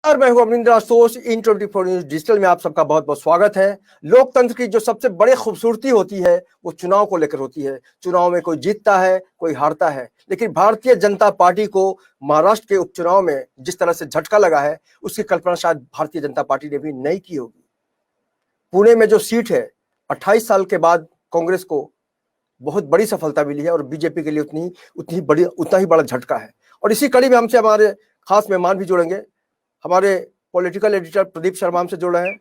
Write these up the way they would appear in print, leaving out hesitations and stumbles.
और मैं हूं अमरिंदर आशुतोष। इन 24 न्यूज डिजिटल में आप सबका बहुत बहुत स्वागत है। लोकतंत्र की जो सबसे बड़ी खूबसूरती होती है वो चुनाव को लेकर होती है। चुनाव में कोई जीतता है, कोई हारता है, लेकिन भारतीय जनता पार्टी को महाराष्ट्र के उपचुनाव में जिस तरह से झटका लगा है उसकी कल्पना शायद भारतीय जनता पार्टी ने भी नहीं की होगी। पुणे में जो सीट है, 28 साल के बाद कांग्रेस को बहुत बड़ी सफलता मिली है और बीजेपी के लिए उतना ही बड़ा झटका है। और इसी कड़ी में हमसे हमारे खास मेहमान भी जुड़ेंगे। हमारे पॉलिटिकल एडिटर प्रदीप शर्मा हमसे जुड़ रहे हैं।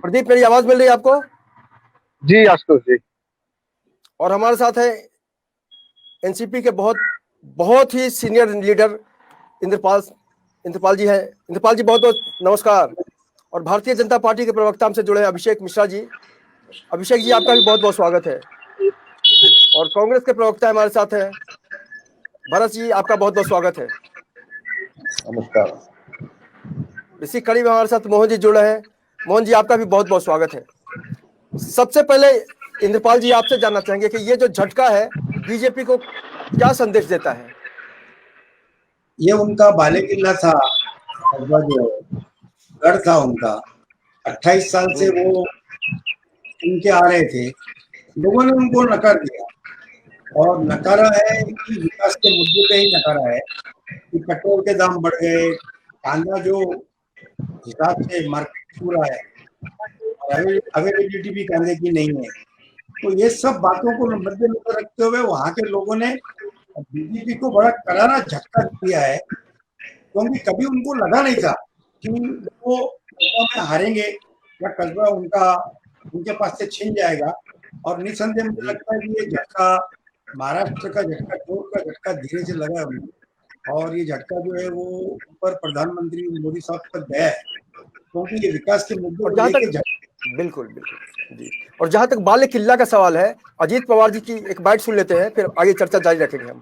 प्रदीप, मेरी आवाज मिल रही है आपको? जी आशुतोष जी। और हमारे साथ है एनसीपी के बहुत बहुत ही सीनियर लीडर इंद्रपाल इंद्रपाल जी हैं। इंद्रपाल जी, बहुत बहुत नमस्कार। और भारतीय जनता पार्टी के प्रवक्ता हमसे जुड़े हैं अभिषेक मिश्रा जी। अभिषेक जी, आपका भी बहुत बहुत स्वागत है। और कांग्रेस के प्रवक्ता हमारे साथ हैं भरत जी, आपका बहुत बहुत स्वागत है। नमस्कार। इसी कड़ी में हमारे साथ मोहन जी जुड़े हैं। मोहन जी, आपका भी बहुत बहुत स्वागत है। सबसे पहले इंद्रपाल जी, आपसे जानना चाहेंगे कि ये जो झटका है बीजेपी को क्या संदेश देता है? ये उनका बाले किल्ला था, जो गढ़ था उनका। 28 साल से वो इनके आ रहे थे, लोगों ने उनको नकार दिया और नकारा है कि विकास के मुद्दे पे ही नकारा है कि पेट्रोल के दाम बढ़ गए, कांदा जो हिसाब से मार्केट पूरा है, अवेलेबिलिटी भी कांदे की नहीं है। तो ये सब बातों को मद्देनजर रखते हुए वहां के लोगों ने बीजेपी को बड़ा करारा झटका दिया है, क्योंकि कभी उनको लगा नहीं था कि वो कस्बा में हारेंगे या कस्बा उनके पास से छिन जाएगा। और निसंदेह मुझे लगता है कि ये झटका महाराष्ट्र का झटका, चोट का झटका धीरे से लगा है उनको। और ये झटका जो है वो ऊपर प्रधानमंत्री मोदी साहब तक गया है, क्योंकि ये विकास के मुद्दे और को जहां लेके तक बिल्कुल बिल्कुल जी, और जहां तक बाले किल्ला का सवाल है, अजीत पवार जी की एक बाइट सुन लेते हैं, फिर आगे चर्चा जारी रखेंगे हम।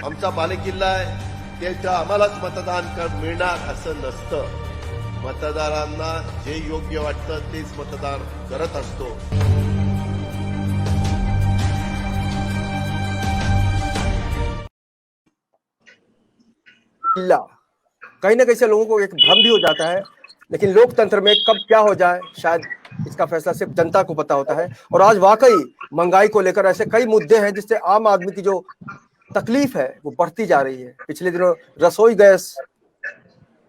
आमचा बालेकिल्ला आहे, त्याच्या आम्हालाच मतदान मिळणार असं नसतं. मतदारांना जे योग्य वाटतं तेच मतदान करत असतो. किल्ला कहीं ना कहीं से लोगों को एक भ्रम भी हो जाता है, लेकिन लोकतंत्र में कब क्या हो जाए शायद इसका फैसला सिर्फ जनता को पता होता है। और आज वाकई महंगाई को लेकर ऐसे कई मुद्दे हैं जिससे आम आदमी की जो तकलीफ है वो बढ़ती जा रही है। पिछले दिनों रसोई गैस,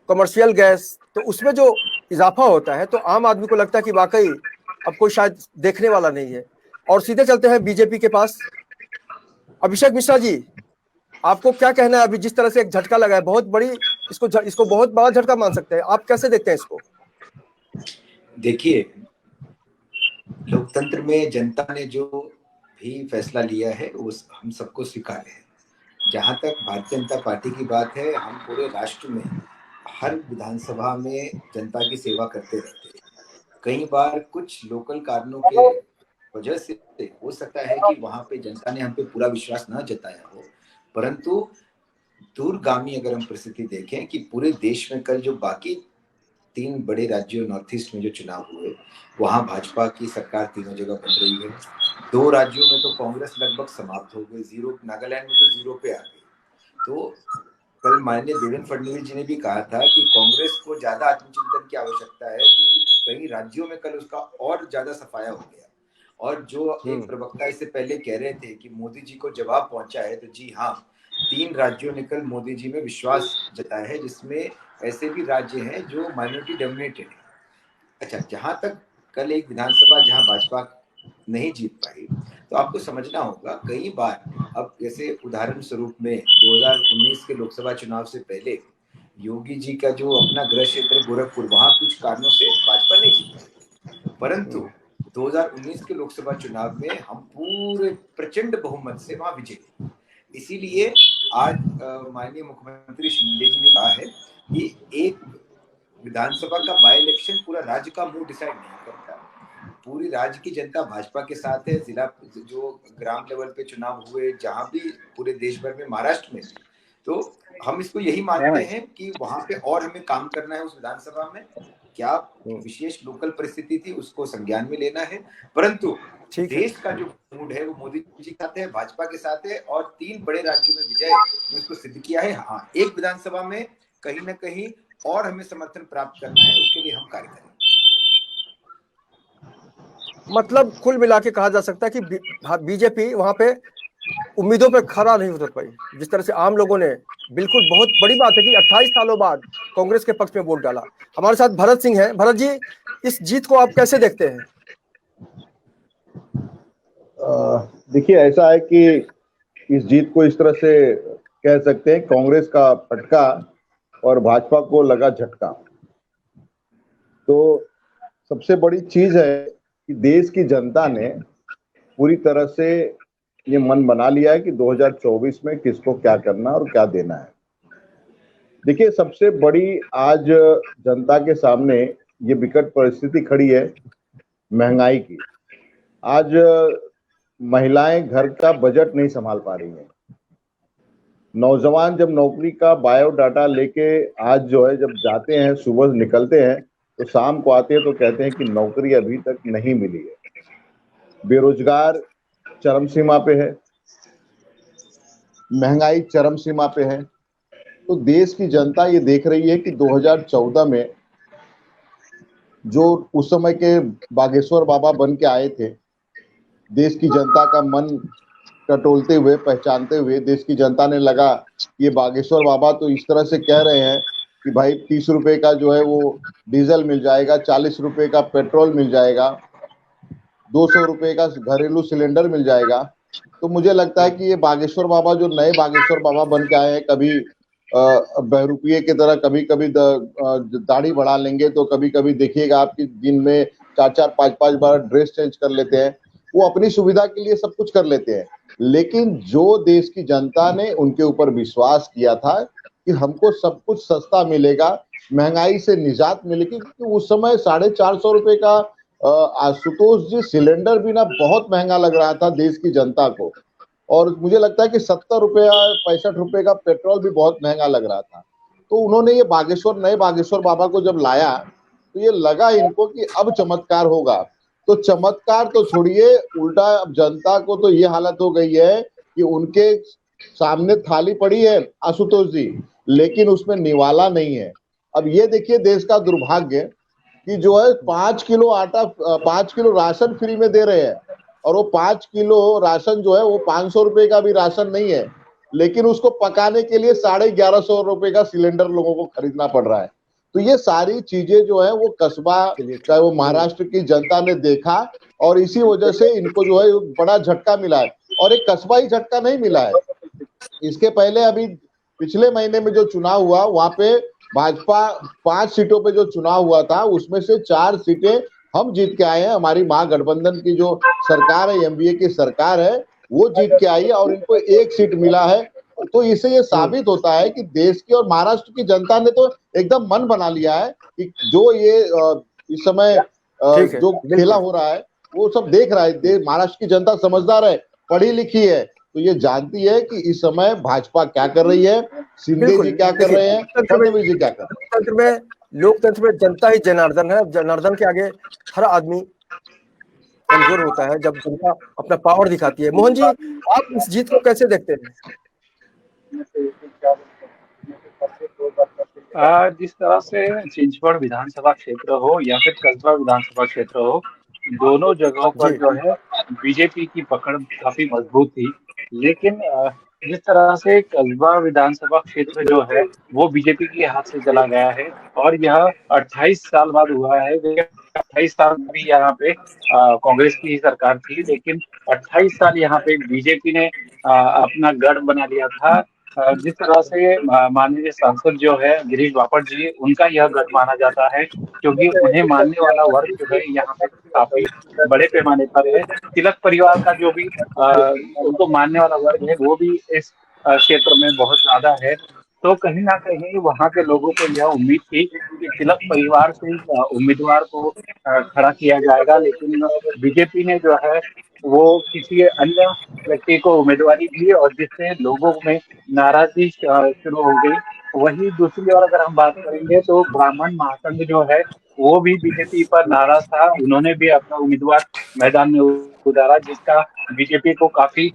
कमर्शियल गैस, तो उसमें जो इजाफा होता है तो आम आदमी को लगता है कि वाकई अब कोई शायद देखने वाला नहीं है। और सीधे चलते हैं बीजेपी के पास। अभिषेक मिश्रा जी, आपको क्या कहना है? अभी जिस तरह से एक झटका लगा है, बहुत बड़ी, इसको बहुत बड़ा झटका मान सकते हैं, आप कैसे देखते हैं इसको? देखिए, लोकतंत्र में जनता ने जो भी फैसला लिया है वो हम सबको स्वीकार है। जहां तक भारतीय जनता पार्टी की बात है, हम पूरे राष्ट्र में हर विधानसभा में जनता की सेवा करते रहते हैं। कई बार कुछ लोकल कारणों के वजह से हो सकता है कि वहां पे जनता ने हम पे पूरा विश्वास न जताया हो, परंतु दूरगामी अगर हम परिस्थिति देखें कि पूरे देश में कल जो बाकी 3 बड़े राज्यों नॉर्थ ईस्ट में जो चुनाव हुए, वहां भाजपा की सरकार तीनों जगह बन रही है। 2 राज्यों में तो कांग्रेस लगभग समाप्त हो गई, जीरो, नागालैंड में तो जीरो पे आ गई। तो कल माननीय देवेंद्र फडणवीस जी ने भी कहा था कि कांग्रेस को ज्यादा आत्मचिंतन की आवश्यकता है कि कई राज्यों में कल उसका और ज्यादा सफाया हो गया। और जो एक प्रवक्ता इससे पहले कह रहे थे कि मोदी जी को जवाब पहुंचा है, तो जी हाँ, 3 राज्यों ने कल मोदी जी में विश्वास जताया है, जिसमें ऐसे भी राज्य हैं जो माइनॉरिटी डोमिनेटेड है। अच्छा, जहां तक कल एक विधानसभा जहां भाजपा नहीं जीत पाई, तो आपको समझना होगा कई बार, अब जैसे उदाहरण स्वरूप में 2019 के लोकसभा चुनाव से पहले योगी जी का जो अपना गृह क्षेत्र गोरखपुर, वहां कुछ कारणों से भाजपा नहीं जीत पाई, परंतु 2019 के लोकसभा चुनाव में हम पूरे प्रचंड बहुमत से वहां विजय हुए। इसीलिए आज माननीय मुख्यमंत्री शिंदे जी ने कहा है कि एक विधानसभा का बाय इलेक्शन पूरा राज्य का मूड डिसाइड नहीं करता। पूरी राज्य की जनता भाजपा के साथ है। जिला जो ग्राम लेवल पे चुनाव हुए, जहां भी पूरे देश भर में, महाराष्ट्र में भी, तो हम इसको यही मानते हैं कि वहां पे और हमें काम करना है। उस विधानसभा में क्या विशेष लोकल परिस्थिति थी उसको संज्ञान में लेना है, परंतु देश का जो मूड है वो मोदी जी के साथ है, भाजपा के साथ है। और 3 बड़े राज्यों में विजय ने उसको सिद्ध किया है। हाँ, एक विधानसभा में कहीं ना कहीं और हमें समर्थन प्राप्त करना है, उसके लिए हम कार्य करेंगे। मतलब कुल मिला के कहा जा सकता है कि बीजेपी वहां पे उम्मीदों पे खरा नहीं उतर पाई। जिस तरह से आम लोगों ने, बिल्कुल बहुत बड़ी बात है कि 28 सालों बाद कांग्रेस के पक्ष में वोट डाला। हमारे साथ भरत सिंह हैं। भरत जी, इस जीत को आप कैसे देखते हैं? देखिए, ऐसा है कि इस जीत को इस तरह से कह सकते हैं, कांग्रेस का फटका और भाजपा को लगा झटका। तो सबसे बड़ी चीज है कि देश की जनता ने पूरी तरह से ये मन बना लिया है कि 2024 में किसको क्या करना और क्या देना है। देखिए, सबसे बड़ी आज जनता के सामने ये विकट परिस्थिति खड़ी है महंगाई की। आज महिलाएं घर का बजट नहीं संभाल पा रही हैं। नौजवान जब नौकरी का बायोडाटा लेके आज जो है जब जाते हैं, सुबह निकलते हैं तो शाम को आते हैं तो कहते हैं कि नौकरी अभी तक नहीं मिली है। बेरोजगार चरम सीमा पे है, महंगाई चरम सीमा पे है। तो देश की जनता ये देख रही है कि 2014 में जो उस समय के बागेश्वर बाबा बन के आए थे, देश की जनता का मन टटोलते हुए, पहचानते हुए, देश की जनता ने लगा ये बागेश्वर बाबा तो इस तरह से कह रहे हैं कि भाई 30 रुपए का जो है वो डीजल मिल जाएगा, 40 रुपए का पेट्रोल मिल जाएगा, 200 रुपए का घरेलू सिलेंडर मिल जाएगा। तो मुझे लगता है कि ये बागेश्वर बाबा जो नए बागेश्वर बाबा बन के आए हैं, कभी बहरूपिये की तरह कभी कभी दाढ़ी बढ़ा लेंगे, तो कभी कभी देखिएगा आपकी दिन में 4-4, 5-5 बार ड्रेस चेंज कर लेते हैं। वो अपनी सुविधा के लिए सब कुछ कर लेते हैं। लेकिन जो देश की जनता ने उनके ऊपर विश्वास किया था कि हमको सब कुछ सस्ता मिलेगा, महंगाई से निजात मिलेगी, क्योंकि उस समय 450 रुपए का आशुतोष जी सिलेंडर भी ना बहुत महंगा लग रहा था देश की जनता को। और मुझे लगता है कि 70 रुपया 65 रुपए का पेट्रोल भी बहुत महंगा लग रहा था। तो उन्होंने ये नए बागेश्वर बाबा को जब लाया तो ये लगा इनको कि अब चमत्कार होगा। तो चमत्कार तो छोड़िए, उल्टा अब जनता को तो ये हालत हो गई है कि उनके सामने थाली पड़ी है आशुतोष जी, लेकिन उसमें निवाला नहीं है। अब ये देखिए देश का दुर्भाग्य कि जो है 5 किलो आटा, 5 किलो राशन फ्री में दे रहे हैं, और वो 5 किलो राशन जो है वो 500 रुपए का भी राशन नहीं है, लेकिन उसको पकाने के लिए 1150 रुपए का सिलेंडर लोगों को खरीदना पड़ रहा है। तो ये सारी चीजें जो है वो कस्बा, चाहे वो महाराष्ट्र की जनता ने देखा, और इसी वजह से इनको जो है बड़ा झटका मिला है। और एक कस्बा ही झटका नहीं मिला है, इसके पहले अभी पिछले महीने में जो चुनाव हुआ वहां पे भाजपा 5 सीटों पे जो चुनाव हुआ था उसमें से 4 सीटें हम जीत के आए हैं। हमारी महागठबंधन की जो सरकार है, एमबीए की सरकार है, वो जीत के आई है और इनको 1 सीट मिला है। तो इससे ये साबित होता है कि देश की और महाराष्ट्र की जनता ने तो एकदम मन बना लिया है कि जो ये इस समय जो खेला हो रहा है वो सब देख रहा है। महाराष्ट्र की जनता समझदार है, पढ़ी लिखी है, तो ये जानती है कि इस समय भाजपा क्या कर रही है, शिंदे जी क्या कर रहे हैं, फडणवीस जी क्या कर रहे हैं। लोकतंत्र में जनता ही जनार्दन है। जनार्दन के आगे हर आदमी कमजोर होता है जब जनता अपना पावर दिखाती है। मोहन जी, आप इस जीत को कैसे देखते हैं? जिस तरह से चिंचवड़ विधानसभा क्षेत्र हो या फिर कस्बा विधानसभा क्षेत्र हो, दोनों जगहों पर जो है बीजेपी की पकड़ काफी मजबूत थी। लेकिन जिस तरह से कस्बा विधानसभा क्षेत्र जो है वो बीजेपी के हाथ से चला गया है, और यह 28 साल बाद हुआ है। 28 साल भी यहाँ पे कांग्रेस की ही सरकार थी, लेकिन 28 साल यहाँ पे बीजेपी ने अपना गढ़ बना लिया था। जिस तरह से माननीय सांसद जो है गिरीश बापट जी, उनका यह गढ़ माना जाता है, क्योंकि उन्हें मानने वाला वर्ग जो है यहाँ पे काफी बड़े पैमाने पर है। तिलक परिवार का जो भी उनको मानने वाला वर्ग है वो भी इस क्षेत्र में बहुत ज्यादा है। तो कहीं ना कहीं वहाँ के लोगों को यह उम्मीद थी कि तिलक परिवार से उम्मीदवार को खड़ा किया जाएगा, लेकिन बीजेपी ने जो है वो किसी अन्य व्यक्ति को उम्मीदवारी दी, और जिससे लोगों में नाराजगी शुरू हो गई। वही दूसरी ओर अगर हम बात करेंगे तो ब्राह्मण महासंघ जो है वो भी बीजेपी पर नाराज था। उन्होंने भी अपना उम्मीदवार मैदान में उतारा, जिसका बीजेपी को काफी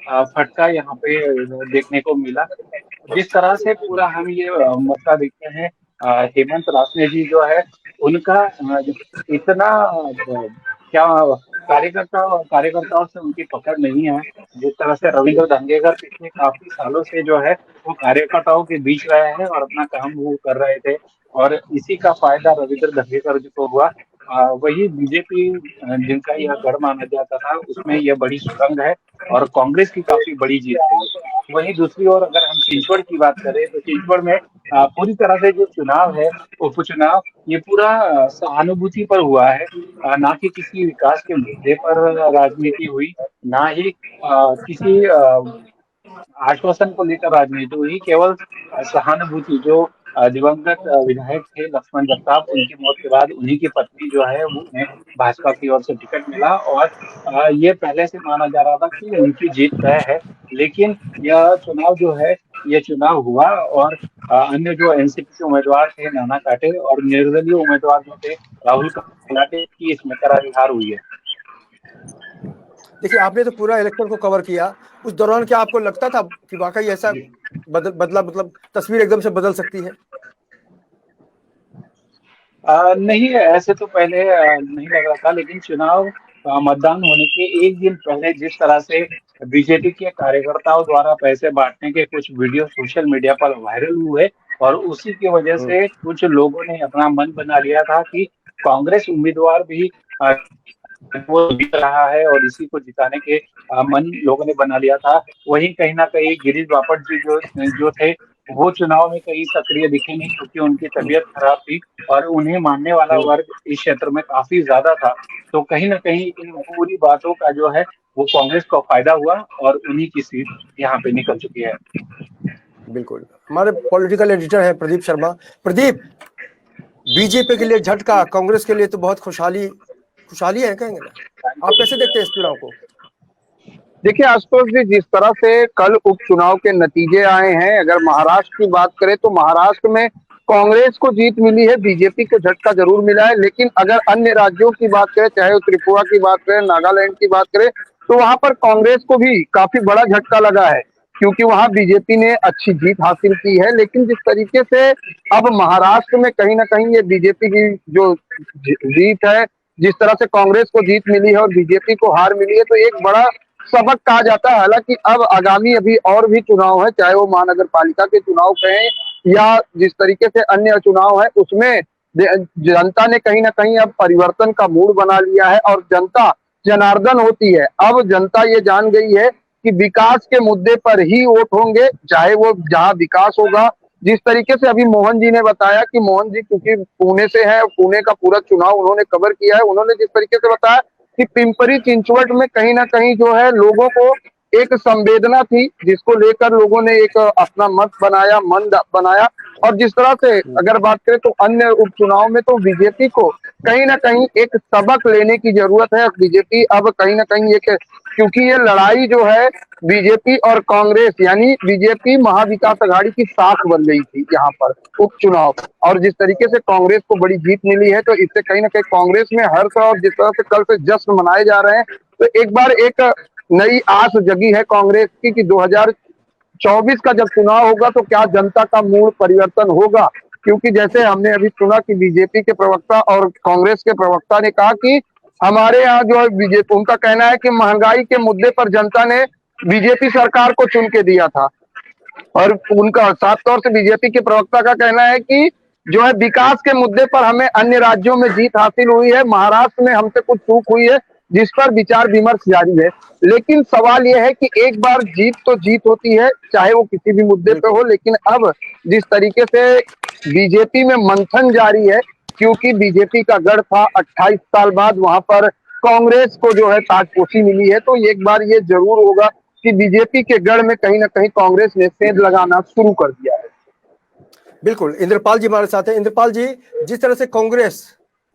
फटका यहाँ पे देखने को मिला। जिस तरह से पूरा हम ये मसला देखते हैं हेमंत रासने जी जो है उनका इतना क्या कार्यकर्ताओं से उनकी पकड़ नहीं है जिस तरह से रविंद्र धंगेकर पिछले काफी सालों से जो है वो कार्यकर्ताओं के बीच रहे हैं और अपना काम वो कर रहे थे। और इसी का फायदा रविंद्र धंगेकर जी को हुआ। वही बीजेपी जिनका यह गढ़ माना जाता था उसमें यह बड़ी सुरंग है और कांग्रेस की काफी बड़ी जीत है। वहीं दूसरी ओर अगर हम छिंदवाड़ा की बात करें तो छिंदवाड़ा में पूरी तरह से जो चुनाव है उपचुनाव ये पूरा सहानुभूति पर हुआ है। ना कि किसी विकास के मुद्दे पर राजनीति हुई, ना ही किसी आश्वासन को लेकर राजनीति हुई। केवल सहानुभूति जो दिवंगत विधायक थे लक्ष्मण जगताप, उनकी मौत के बाद उन्हीं की पत्नी जो है वो उन्हें भाजपा की ओर से टिकट मिला और ये पहले से माना जा रहा था कि उनकी जीत तय है। लेकिन यह चुनाव जो है ये चुनाव हुआ और अन्य जो एनसीपी के उम्मीदवार थे नाना काटे और निर्दलीय उम्मीदवार जो थे राहुल कलाटे की इसमें करारी हार हुई है। देखिए, आपने तो पूरा इलेक्शन को कवर किया, उस दौरान क्या आपको लगता था कि वाकई ऐसा बदला मतलब तस्वीर एकदम से बदल सकती है? नहीं, ऐसे तो पहले नहीं लग रहा था, लेकिन चुनाव मतदान होने के एक दिन पहले जिस तरह से बीजेपी के कार्यकर्ताओं द्वारा पैसे बांटने के कुछ वीडियो सोशल मीडिया पर वायरल हुए और उसी की वजह से कुछ लोगों ने अपना मन बना लिया था कि कांग्रेस उम्मीदवार भी वो जीत रहा है और इसी को जिताने के मन लोगों ने बना लिया था। वहीं कहीं ना कहीं गिरीश बापट जी जो जो थे वो चुनाव में कहीं सक्रिय दिखे नहीं क्योंकि उनकी तबीयत खराब थी और उन्हें मानने वाला वर्ग इस क्षेत्र में काफी ज्यादा था। तो कहीं ना कहीं इन पूरी बातों का जो है वो कांग्रेस को फायदा हुआ और उन्हीं की सीट यहाँ पे निकल चुकी है। बिल्कुल, हमारे पॉलिटिकल एडिटर है प्रदीप शर्मा। प्रदीप, बीजेपी के लिए झटका, कांग्रेस के लिए तो बहुत खुशहाली है कहेंगे ना, आप कैसे देखते हैं इस चुनाव को? देखिए आशुतोष जी, जिस तरह से कल उपचुनाव के नतीजे आए हैं, अगर महाराष्ट्र की बात करें तो महाराष्ट्र में कांग्रेस को जीत मिली है, बीजेपी को झटका जरूर मिला है। लेकिन अगर अन्य राज्यों की बात करें, चाहे वो त्रिपुरा की बात करें, नागालैंड की बात करें, तो वहां पर कांग्रेस को भी काफी बड़ा झटका लगा है क्योंकि वहां बीजेपी ने अच्छी जीत हासिल की है। लेकिन जिस तरीके से अब महाराष्ट्र में कहीं ना कहीं ये बीजेपी की जो जीत है, जिस तरह से कांग्रेस को जीत मिली है और बीजेपी को हार मिली है, तो एक बड़ा सबक कहा जाता है। हालांकि अब आगामी अभी और भी चुनाव है, चाहे वो महानगर पालिका के चुनाव कहें या जिस तरीके से अन्य चुनाव है, उसमें जनता ने कहीं ना कहीं अब परिवर्तन का मूड बना लिया है और जनता जनार्दन होती है। अब जनता ये जान गई है कि विकास के मुद्दे पर ही वोट होंगे, चाहे वो जहां विकास होगा। जिस तरीके से अभी मोहन जी ने बताया कि मोहन जी क्योंकि पुणे से है, पुणे का पूरा चुनाव उन्होंने कवर किया है, उन्होंने जिस तरीके से बताया कि पिंपरी चिंचवट में कहीं ना कहीं जो है लोगों को एक संवेदना थी जिसको लेकर लोगों ने एक अपना मत बनाया, मन बनाया। और जिस तरह से अगर बात करें तो अन्य उपचुनाव में तो बीजेपी को कहीं ना कहीं एक सबक लेने की जरूरत है। बीजेपी अब कहीं ना कहीं एक, क्योंकि ये लड़ाई जो है बीजेपी और कांग्रेस यानी बीजेपी महाविकास अघाड़ी की साख बन गई थी यहाँ पर उपचुनाव, और जिस तरीके से कांग्रेस को बड़ी जीत मिली है तो इससे कहीं ना कहीं कांग्रेस में हर्ष और जिस तरह से कल से जश्न मनाए जा रहे हैं, तो एक बार एक नई आस जगी है कांग्रेस की कि 2024 का जब चुनाव होगा तो क्या जनता का मूड परिवर्तन होगा। क्योंकि जैसे हमने अभी सुना कि बीजेपी के प्रवक्ता और कांग्रेस के प्रवक्ता ने कहा कि हमारे यहाँ जो है बीजेपी, उनका कहना है कि महंगाई के मुद्दे पर जनता ने बीजेपी सरकार को चुन के दिया था। और उनका साफ तौर से बीजेपी के प्रवक्ता का कहना है कि जो है विकास के मुद्दे पर हमें अन्य राज्यों में जीत हासिल हुई है, महाराष्ट्र में हमसे कुछ चूक हुई है जिस पर विचार विमर्श जारी है। लेकिन सवाल यह है कि एक बार जीत तो जीत होती है, चाहे वो किसी भी मुद्दे पे हो। लेकिन अब जिस तरीके से बीजेपी में मंथन जारी है, क्योंकि बीजेपी का गढ़ था, 28 साल बाद वहां पर कांग्रेस को जो है ताजपोशी मिली है, तो एक बार ये जरूर होगा कि बीजेपी के गढ़ में कहीं ना कहीं कांग्रेस ने सेंध लगाना शुरू कर दिया है। बिल्कुल, इंद्रपाल जी हमारे साथ हैं। इंद्रपाल जी, जिस तरह से कांग्रेस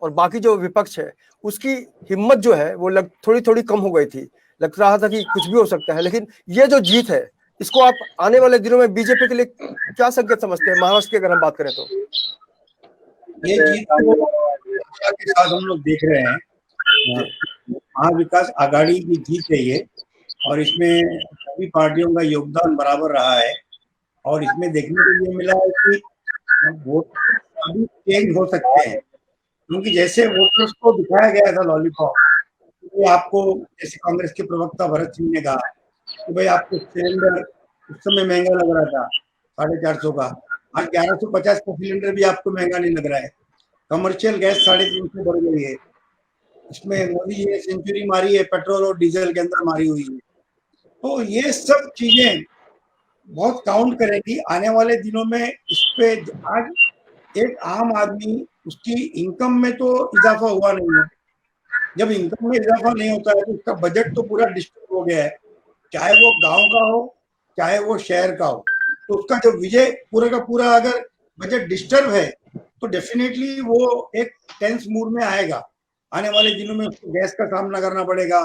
और बाकी जो विपक्ष है उसकी हिम्मत जो है वो थोड़ी थोड़ी कम हो गई थी, लग रहा था कि कुछ भी हो सकता है, लेकिन ये जो जीत है इसको आप आने वाले दिनों में बीजेपी के लिए क्या संकेत समझते हैं, महाराष्ट्र की अगर हम बात करें तो? ये जीत के साथ हम लोग देख रहे हैं, महाविकास आघाड़ी की जीत है ये, और इसमें सभी पार्टियों का योगदान बराबर रहा है। और इसमें देखने को ये मिला है कि वोट अभी चेंज हो सकते हैं, क्योंकि जैसे वोटर्स को दिखाया गया था लॉलीपॉप, वो आपको जैसे कांग्रेस के प्रवक्ता भरत सिंह ने कहा कि भाई आपको सिलेंडर उस समय महंगा लग रहा था 450 का, आज 1150 का सिलेंडर भी आपको महंगा नहीं लग रहा है। कमर्शियल गैस 350 बढ़ गई है। इसमें मोदी जी ने सेंचुरी मारी है, पेट्रोल और डीजल के अंदर मारी हुई है। तो ये सब चीजें बहुत काउंट करेगी आने वाले दिनों में। इस पे आज एक आम आदमी, उसकी इनकम में तो इजाफा हुआ नहीं है। जब इनकम में इजाफा नहीं होता है तो उसका बजट तो पूरा डिस्टर्ब हो गया है, चाहे वो गांव का हो चाहे वो शहर का हो। तो उसका जो विजय पूरा का पूरा अगर बजट डिस्टर्ब है तो डेफिनेटली वो एक टेंस मूड में आएगा। आने वाले दिनों में उसको गैस का सामना करना पड़ेगा,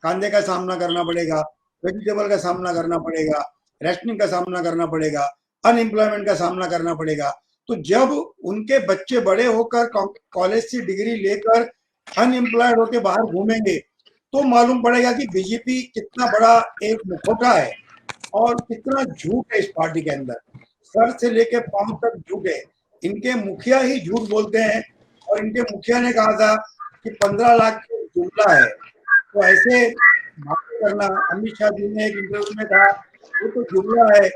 कांदे का सामना करना पड़ेगा, वेजिटेबल का सामना करना पड़ेगा, रेशनिंग का सामना करना पड़ेगा, अनएम्प्लॉयमेंट का सामना करना पड़ेगा। तो जब उनके बच्चे बड़े होकर कॉलेज से डिग्री लेकर अनएम्प्लॉयड होकर बाहर घूमेंगे तो मालूम पड़ेगा कि बीजेपी कितना बड़ा एक मुखौटा है और कितना झूठ है इस पार्टी के अंदर। सर से लेकर पांव तक झूठ है। इनके मुखिया ही झूठ बोलते हैं और इनके मुखिया ने कहा था कि 15 लाख जुमला है। तो ऐसे बातें करना, अमित शाह जी ने एक इंटरव्यू में कहा वो तो जुमला है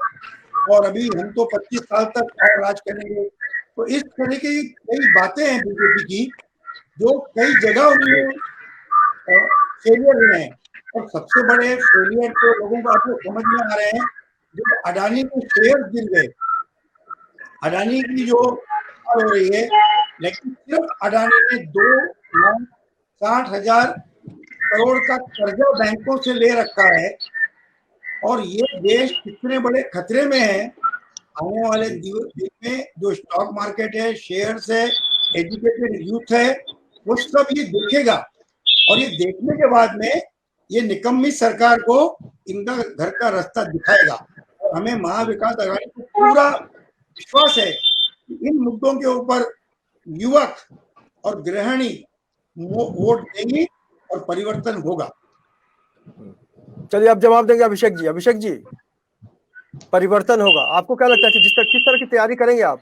और अभी हम तो 25 साल तक और राज करेंगे। तो इस तरह की कई बातें हैं बीजेपी की जो कई जगह उन्होंने फेलियर हुए हैं। और सबसे बड़े फेलियर तो लोगों को आपको समझ में आ रहे हैं जो अडानी के शेयर गिर गए, अडानी की जो हो रही है, लेकिन सिर्फ अडानी ने 2,60,000 करोड़ का कर्जा बैंकों से ले रखा है। और ये देश कितने बड़े खतरे में है आने वाले दिन में। जो स्टॉक मार्केट है, शेयर्स है, एजुकेटेड यूथ है, वो सब ये देखेगा और ये देखने के बाद में ये निकम्मी सरकार को इनका घर का रास्ता दिखाएगा। और हमें महाविकास आघाड़ी को पूरा विश्वास है कि इन मुद्दों के ऊपर युवक और गृहिणी वोट देंगी और परिवर्तन होगा। चलिए आप जवाब देंगे अभिषेक जी। अभिषेक जी, परिवर्तन होगा, आपको क्या लगता है कि किस तरह की तैयारी करेंगे आप?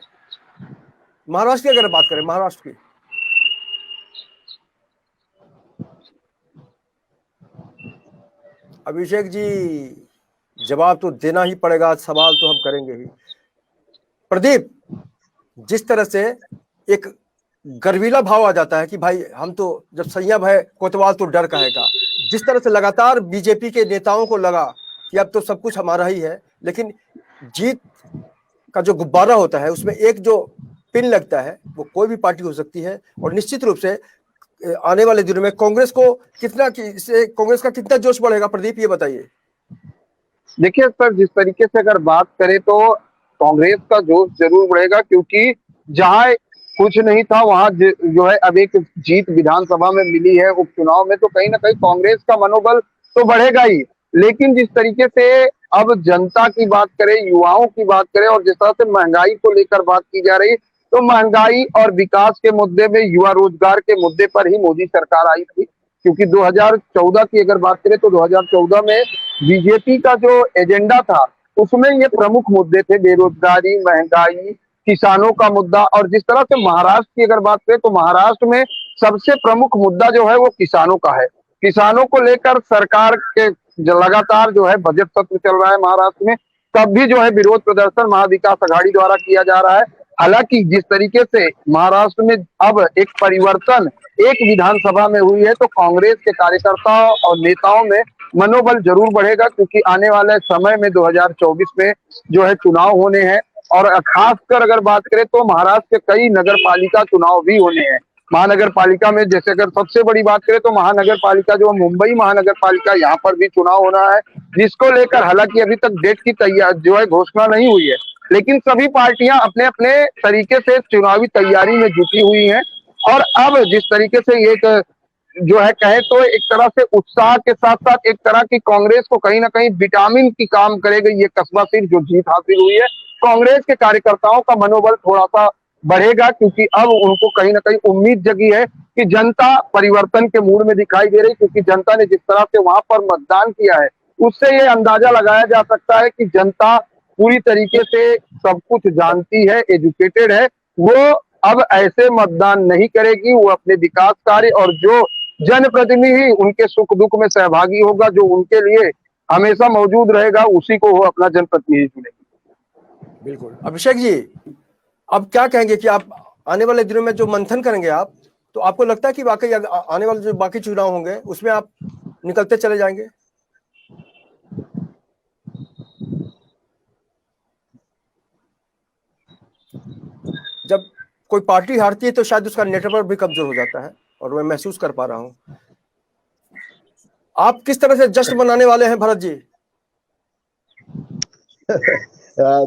महाराष्ट्र की अगर बात करें, महाराष्ट्र की अभिषेक जी जवाब तो देना ही पड़ेगा, सवाल तो हम करेंगे ही। प्रदीप, जिस तरह से एक गर्वीला भाव आ जाता है कि भाई हम तो जब संयम है कोतवाल तो डर कहेगा, जिस तरह से लगातार बीजेपी के नेताओं को लगा कि अब तो सब कुछ हमारा ही है, लेकिन जीत का जो गुब्बारा होता है उसमें एक जो पिन लगता है वो कोई भी पार्टी हो सकती है। और निश्चित रूप से आने वाले दिनों में कांग्रेस का कितना जोश बढ़ेगा? प्रदीप ये बताइए। देखिए सर, जिस तरीके से अगर बात करें तो कांग्रेस का जोश जरूर बढ़ेगा, क्योंकि जहां कुछ नहीं था वहां जो है अब एक जीत विधानसभा में मिली है उपचुनाव में, तो कहीं ना कहीं कांग्रेस का मनोबल तो बढ़ेगा ही। लेकिन जिस तरीके से अब जनता की बात करें, युवाओं की बात करें और जिस तरह से महंगाई को लेकर बात की जा रही, तो महंगाई और विकास के मुद्दे में, युवा रोजगार के मुद्दे पर ही मोदी सरकार आई थी। क्योंकि 2014 की अगर बात करें तो 2014 में बीजेपी का जो एजेंडा था उसमें ये प्रमुख मुद्दे थे, बेरोजगारी, महंगाई, किसानों का मुद्दा। और जिस तरह से महाराष्ट्र की अगर बात करें तो महाराष्ट्र में सबसे प्रमुख मुद्दा जो है वो किसानों का है। किसानों को लेकर सरकार के लगातार जो है बजट सत्र चल रहा है महाराष्ट्र में, तब भी जो है विरोध प्रदर्शन महाविकास आघाड़ी द्वारा किया जा रहा है। हालांकि जिस तरीके से महाराष्ट्र में अब एक परिवर्तन एक विधानसभा में हुई है, तो कांग्रेस के कार्यकर्ताओं और नेताओं में मनोबल जरूर बढ़ेगा, क्योंकि आने वाले समय में 2024 में जो है चुनाव होने हैं। और खासकर अगर बात करें तो महाराष्ट्र के कई नगर पालिका चुनाव भी होने हैं। महानगर पालिका में जैसे अगर सबसे बड़ी बात करें तो महानगर पालिका जो मुंबई महानगर पालिका, यहाँ पर भी चुनाव होना है, जिसको लेकर हालांकि अभी तक डेट की जो है घोषणा नहीं हुई है, लेकिन सभी पार्टियां अपने अपने तरीके से चुनावी तैयारी में जुटी हुई हैं। और अब जिस तरीके से एक जो है कहे तो एक तरह से उत्साह के साथ साथ एक तरह की कांग्रेस को कहीं ना कहीं विटामिन की काम करेगी ये कस्बा सिर्फ जो जीत हासिल हुई है। कांग्रेस के कार्यकर्ताओं का मनोबल थोड़ा सा बढ़ेगा, क्योंकि अब उनको कहीं ना कहीं उम्मीद जगी है कि जनता परिवर्तन के मूड में दिखाई दे रही, क्योंकि जनता ने जिस तरह से वहां पर मतदान किया है उससे ये अंदाजा लगाया जा सकता है कि जनता पूरी तरीके से सब कुछ जानती है, एजुकेटेड है, वो अब ऐसे मतदान नहीं करेगी। वो अपने विकास कार्य और जो जनप्रतिनिधि उनके सुख दुख में सहभागी होगा, जो उनके लिए हमेशा मौजूद रहेगा, उसी को वो अपना जनप्रतिनिधि चुनेगी। बिल्कुल। अभिषेक जी, अब क्या कहेंगे कि आप आने वाले दिनों में जो मंथन करेंगे आप, तो आपको लगता है कि वाकई आने वाले जो बाकी चुनाव होंगे उसमें आप निकलते चले जाएंगे? जब कोई पार्टी हारती है तो शायद उसका नेटवर्क भी कमजोर हो जाता है, और मैं महसूस कर पा रहा हूं। आप किस तरह से जश्न मनाने वाले हैं भरत जी?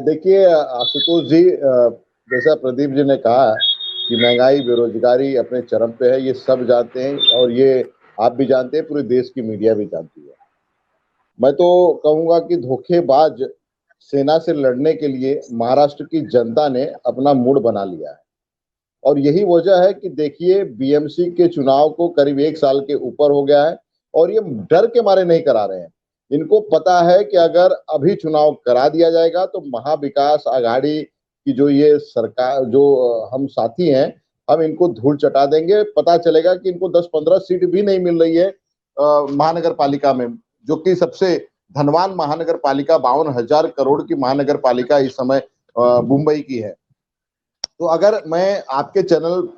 देखिए आशुतोष जी, जैसा प्रदीप जी ने कहा कि महंगाई बेरोजगारी अपने चरम पे है, ये सब जानते हैं और ये आप भी जानते हैं, पूरे देश की मीडिया भी जानती है। मैं तो कहूंगा कि धोखेबाज सेना से लड़ने के लिए महाराष्ट्र की जनता ने अपना मूड बना लिया है, और यही वजह है कि देखिए बीएमसी के चुनाव को करीब 1 साल के ऊपर हो गया है और ये डर के मारे नहीं करा रहे हैं। इनको पता है कि अगर अभी चुनाव करा दिया जाएगा तो महाविकास आघाड़ी की जो ये सरकार, जो हम साथी हैं, हम इनको धूल चटा देंगे। पता चलेगा कि इनको 10-15 सीट भी नहीं मिल रही है महानगर पालिका में, जो कि सबसे धनवान महानगर पालिका 52,000 करोड़ की महानगर पालिका इस समय मुंबई की है। तो अगर मैं आपके चैनल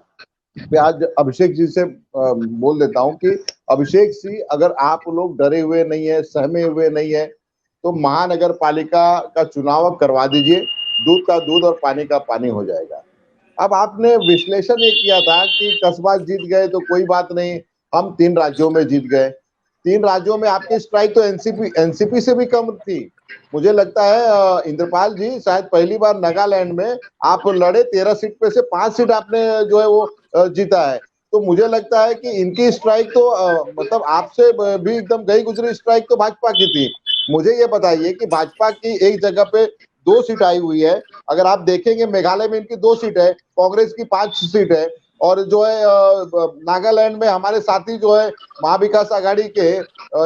पे आज अभिषेक जी से बोल देता हूं कि अभिषेक जी, अगर आप लोग डरे हुए नहीं है, सहमे हुए नहीं है, तो महानगर पालिका का चुनाव करवा दीजिए, दूध का दूध और पानी का पानी हो जाएगा। अब आपने विश्लेषण ये किया था कि कस्बा जीत गए तो कोई बात नहीं, हम 3 राज्यों में जीत गए। 3 राज्यों में आपकी स्ट्राइक तो एनसीपी से भी कम थी। मुझे लगता है इंद्रपाल जी, शायद पहली बार नागालैंड में आप लड़े, 13 सीट पे से 5 सीट आपने जो है वो जीता है। तो मुझे लगता है कि इनकी स्ट्राइक तो मतलब आपसे भी एकदम गई गुजरी स्ट्राइक तो भाजपा की थी। मुझे ये बताइए कि भाजपा की एक जगह पे 2 सीट आई हुई है। अगर आप देखेंगे मेघालय में इनकी 2 सीट है, कांग्रेस की 5 सीट है, और जो है नागालैंड में हमारे साथी जो है महाविकास आघाड़ी के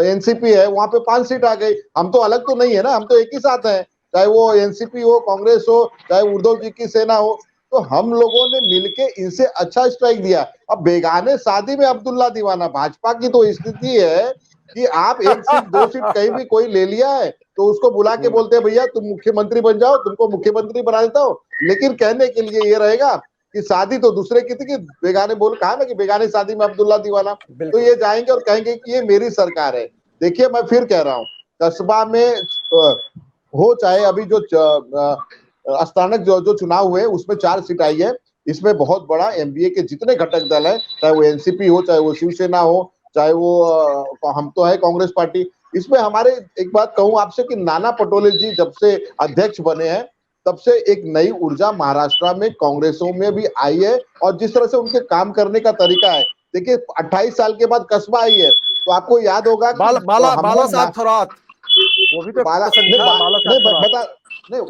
एनसीपी है, वहां पे 5 सीट आ गई। हम तो अलग तो नहीं है ना, हम तो एक ही साथ हैं, चाहे वो एनसीपी हो, कांग्रेस हो, चाहे उद्धव जी की सेना हो। तो हम लोगों ने मिलके इनसे अच्छा स्ट्राइक दिया। अब बेगाने शादी में अब्दुल्ला दीवाना, भाजपा की तो स्थिति है कि आप 1 सीट 2 सीट कहीं भी कोई ले लिया है तो उसको बुला के बोलते हैं भैया तुम मुख्यमंत्री बन जाओ, तुमको मुख्यमंत्री बना देता हूँ। लेकिन कहने के लिए ये रहेगा कि शादी तो दूसरे की थी, कि बेगाने बोल कहा ना कि बेगाने शादी में अब्दुल्ला दीवाना। तो ये जाएंगे और कहेंगे कि ये मेरी सरकार है। देखिए मैं फिर कह रहा हूँ, कस्बा में हो चाहे अभी जो स्थानिक जो चुनाव हुए उसमें 4 सीट आई है। इसमें बहुत बड़ा एमबीए के जितने घटक दल है, चाहे वो एनसीपी हो, चाहे वो शिवसेना हो, चाहे वो हम तो है कांग्रेस पार्टी, इसमें हमारे एक बात कहूं आपसे कि नाना पटोले जी जब से अध्यक्ष बने हैं तब से एक नई ऊर्जा महाराष्ट्र में कांग्रेसों में भी आई है, और जिस तरह से उनके काम करने का तरीका है। देखिए 28 साल के बाद कस्बा आई है, तो आपको याद होगा बाला साहब थोरात, वो भी तो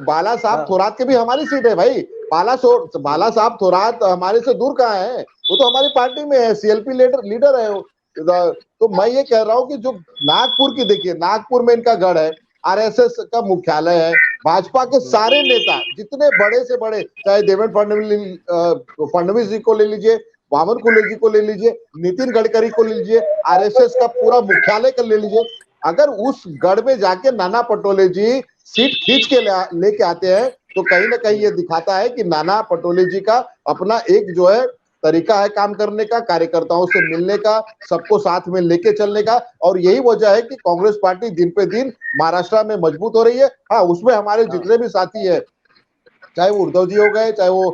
बाला साहब थोरात के भी हमारी सीट है भाई। बाला साहब थोरात हमारे से दूर कहाँ है, वो तो हमारी पार्टी में है, सीएलपी लीडर है वो। तो मैं ये कह रहा हूँ कि जो नागपुर की, देखिए नागपुर में इनका गढ़ है, आरएसएस का मुख्यालय है, भाजपा के सारे नेता जितने बड़े से बड़े, चाहे देवेंद्र फडणवीस जी को ले लीजिए, वामन कुले जी को ले लीजिए, नितिन गडकरी को ले लीजिए, आरएसएस का पूरा मुख्यालय कर ले लीजिए, अगर उस गढ़ में जाके नाना पटोले जी सीट खींच के लेके आते हैं तो कहीं ना कहीं ये दिखाता है कि नाना पटोले जी का अपना एक जो है तरीका है काम करने का, कार्यकर्ताओं से मिलने का, सबको साथ में लेके चलने का। और यही वजह है कि कांग्रेस पार्टी दिन पे दिन महाराष्ट्र में मजबूत हो रही है। हाँ, उसमें हमारे जितने भी साथी है, चाहे वो उद्धव जी हो गए, चाहे वो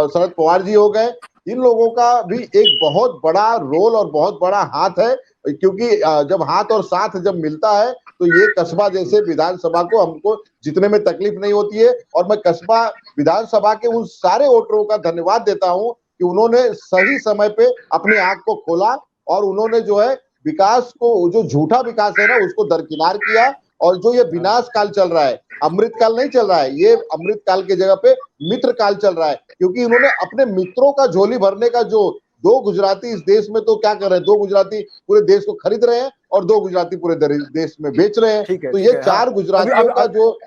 शरद पवार जी हो गए, इन लोगों का भी एक बहुत बड़ा रोल और बहुत बड़ा हाथ है, क्योंकि जब हाथ और साथ जब मिलता है तो ये कस्बा जैसे विधानसभा को हमको जीतने में तकलीफ नहीं होती है। और मैं कस्बा विधानसभा के उन सारे वोटरों का धन्यवाद देता हूं कि उन्होंने सही समय पे अपनी आंख को खोला और उन्होंने जो है विकास को, जो झूठा विकास है ना, उसको दरकिनार किया। और जो ये विनाश काल चल रहा है, अमृत काल नहीं चल रहा है, ये अमृत काल के जगह पे मित्र काल चल रहा है, क्योंकि इन्होंने अपने मित्रों का झोली भरने का, जो 2 गुजराती इस देश में तो क्या कर रहे हैं, 2 गुजराती पूरे देश को खरीद रहे हैं और 2 गुजराती पूरे देश में बेच रहे हैं। तो ये 4 गुजरातियों का जो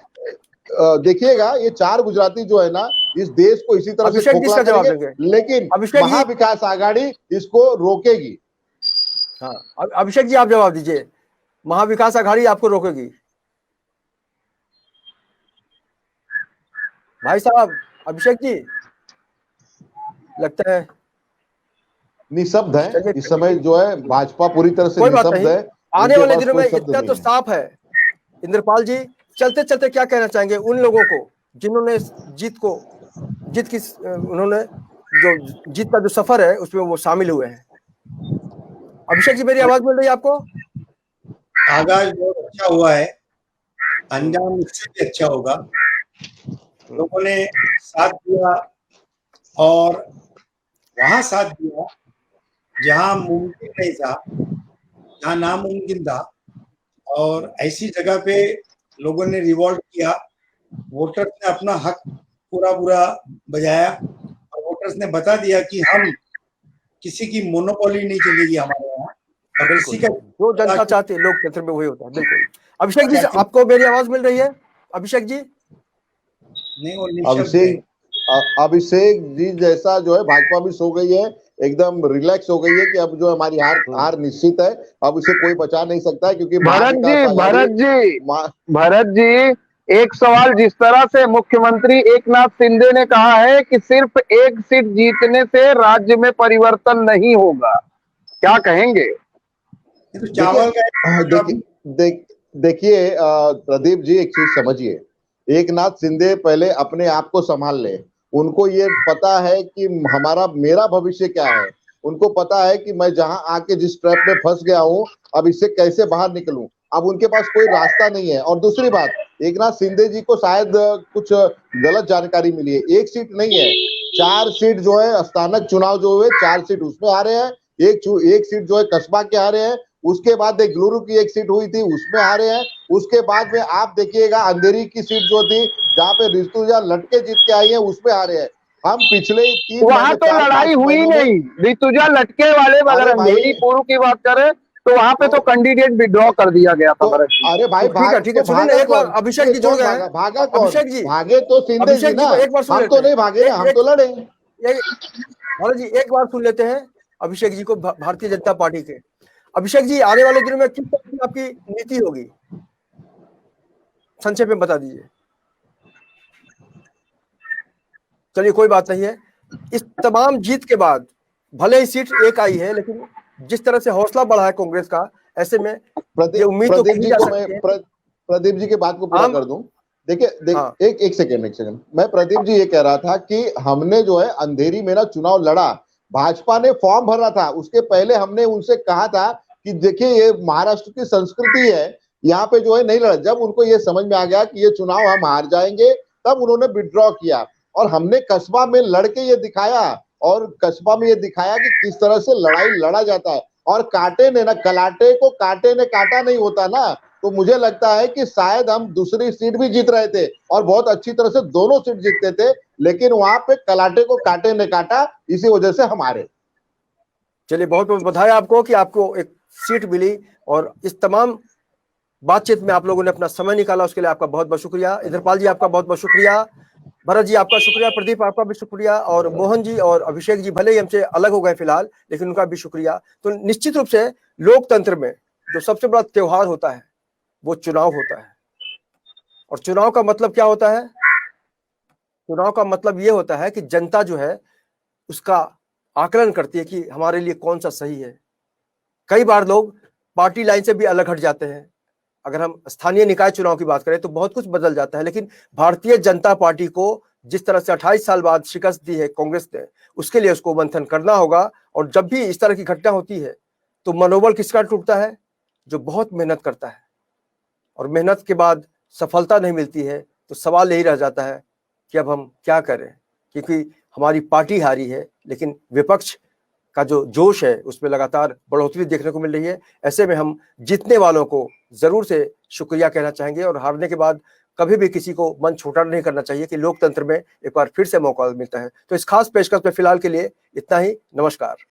देखिएगा, ये 4 गुजराती जो है ना, इस देश को इसी तरह से अभिषेक जी खोखला इसका जवाब करेंगे, देंगे। लेकिन अभिषेक जी, महाविकास आघाड़ी इसको रोकेगी। हाँ अभिषेक जी आप जवाब दीजिए, महाविकास आघाड़ी आपको रोकेगी? भाई साहब अभिषेक जी लगता है निशब्द है चलिए, इस समय, जो है भाजपा पूरी तरह से कोई बात निशब्द नहीं, है। आने उनके वाले पास दिनों कोई में शब्द इतना नहीं तो है। साफ है। इंद्रपाल जी चलते चलते क्या कहना चाहेंगे उन लोगों को जिन्होंने जीत की उन्होंने जो जीत का जो सफर है उसमें वो शामिल हुए हैं? अभिषेक जी मेरी आवाज मिल रही है आपको? आगाज बहुत अच्छा हुआ है, अंजाम इससे भी अच्छा होगा। लोगों ने साथ दिया और वहां साथ दिया जहां मुमकिन नहीं था, जहां नामुमकिन था, और ऐसी जगह पे लोगों ने रिवॉल्ट किया। वोटर्स ने अपना हक पूरा पूरा बजाया और वोटर्स ने बता दिया कि हम किसी की मोनोपोली नहीं चलेगी हमारे यहाँ, और किसी का जो जनता चाहती है लोकतंत्र में वही होता है। बिल्कुल। अभिषेक जी आपको मेरी आवाज मिल रही है? अभिषेक जी नहीं, वो निशब्द है। अभिषेक जी जैसा जो है भाजपा भी सो गई है, एकदम रिलैक्स हो गई है कि अब जो हमारी हार निश्चित है, अब उसे कोई बचा नहीं सकता है, क्योंकि भरत जी एक सवाल, जिस तरह से मुख्यमंत्री एकनाथ शिंदे ने कहा है कि सिर्फ एक सीट जीतने से राज्य में परिवर्तन नहीं होगा, क्या कहेंगे? तो चावल का देखिए प्रदीप जी, एक चीज समझिए, एकनाथ शिंदे पहले अपने आप को संभाल ले। उनको ये पता है कि मेरा भविष्य क्या है, उनको पता है कि मैं जहां आके जिस ट्रैप में फंस गया हूं, अब इससे कैसे बाहर निकलूं। अब उनके पास कोई रास्ता नहीं है। और दूसरी बात, एकनाथ शिंदे जी को शायद कुछ गलत जानकारी मिली है, एक सीट नहीं है, 4 सीट जो है स्थानक चुनाव जो हुए 4 सीट उसमें आ रहे हैं, एक सीट जो है कस्बा के आ रहे हैं, उसके बाद बेंगलुरु की एक सीट हुई थी उसमें आ रहे हैं, उसके बाद में आप देखिएगा अंधेरी की सीट जो थी जहां पे ऋतुजा लटके जीत के आई है उसमें आ रहे हैं। हम पिछले 3 वहां तो लड़ाई हुई नहीं, ऋतुजा लटके वाले, अगर अंधेरी पूर्व की बात करें तो वहां पे तो कैंडिडेट विड्रॉ कर दिया गया था। अरे भाई ठीक है सुनिए, एक बार अभिषेक जी जुड़ गए हैं। भागा कौन? अभिषेक जी भागे तो शिंदे जी ना, हम तो नहीं भागे ना, हम तो लड़े। भारत जी एक बार सुन लेते हैं अभिषेक जी को, भारतीय जनता पार्टी के। अभिषेक जी आने वाले दिनों में किस तरह की आपकी नीति होगी, संक्षेप में बता दीजिए। चलिए कोई बात नहीं है, इस तमाम जीत के बाद भले ही सीट एक आई है, लेकिन जिस तरह से हौसला बढ़ा है कांग्रेस का, ऐसे में ये उम्मीद तो की जा सकती है। प्रदीप जी की बात को पूरा कर दूं। देखिए हाँ। एक सेकंड, मैं प्रदीप जी ये कह रहा था कि हमने जो है अंधेरी में ना चुनाव लड़ा, भाजपा ने फॉर्म भरा था, उसके पहले हमने उनसे कहा था कि देखिए ये महाराष्ट्र की संस्कृति है, यहाँ पे जो है नहीं लड़ा। जब उनको ये समझ में आ गया कि ये चुनाव हम हार जाएंगे, तब उन्होंने विड्रॉ किया, और हमने कस्बा में लड़के ये दिखाया, और कस्बा में ये दिखाया कि किस तरह से लड़ाई लड़ा जाता है। और कांटे ने ना, कलाटे को कांटे ने काटा नहीं होता ना, तो मुझे लगता है कि शायद हम दूसरी सीट भी जीत रहे थे और बहुत अच्छी तरह से दोनों सीट जीतते थे, लेकिन वहां पे कलाटे को कांटे ने काटा, इसी वजह से हम हारे। चलिए बहुत बहुत बधाई आपको कि आपको एक सीट मिली, और इस तमाम बातचीत में आप लोगों ने अपना समय निकाला, उसके लिए आपका बहुत बहुत शुक्रिया। इंद्रपाल जी आपका बहुत बहुत शुक्रिया, भरत जी आपका शुक्रिया, प्रदीप आपका भी शुक्रिया, और मोहन जी और अभिषेक जी भले ही हमसे अलग हो गए फिलहाल, लेकिन उनका भी शुक्रिया। तो निश्चित रूप से लोकतंत्र में जो सबसे बड़ा त्योहार होता है वो चुनाव होता है। और चुनाव का मतलब क्या होता है? चुनाव का मतलब ये होता है कि जनता जो है उसका आकलन करती है कि हमारे लिए कौन सा सही है। कई बार लोग पार्टी लाइन से भी अलग हट जाते हैं। अगर हम स्थानीय निकाय चुनाव की बात करें तो बहुत कुछ बदल जाता है, लेकिन भारतीय जनता पार्टी को जिस तरह से 28 साल बाद शिकस्त दी है कांग्रेस ने, उसके लिए उसको मंथन करना होगा। और जब भी इस तरह की घटना होती है तो मनोबल किसका टूटता है? जो बहुत मेहनत करता है, और मेहनत के बाद सफलता नहीं मिलती है तो सवाल यही रह जाता है कि अब हम क्या करें, क्योंकि हमारी पार्टी हारी है, लेकिन विपक्ष का जो जोश है उसमें लगातार बढ़ोतरी देखने को मिल रही है। ऐसे में हम जीतने वालों को जरूर से शुक्रिया कहना चाहेंगे, और हारने के बाद कभी भी किसी को मन छोटा नहीं करना चाहिए कि लोकतंत्र में एक बार फिर से मौका मिलता है। तो इस खास पेशकश में फिलहाल के लिए इतना ही। नमस्कार।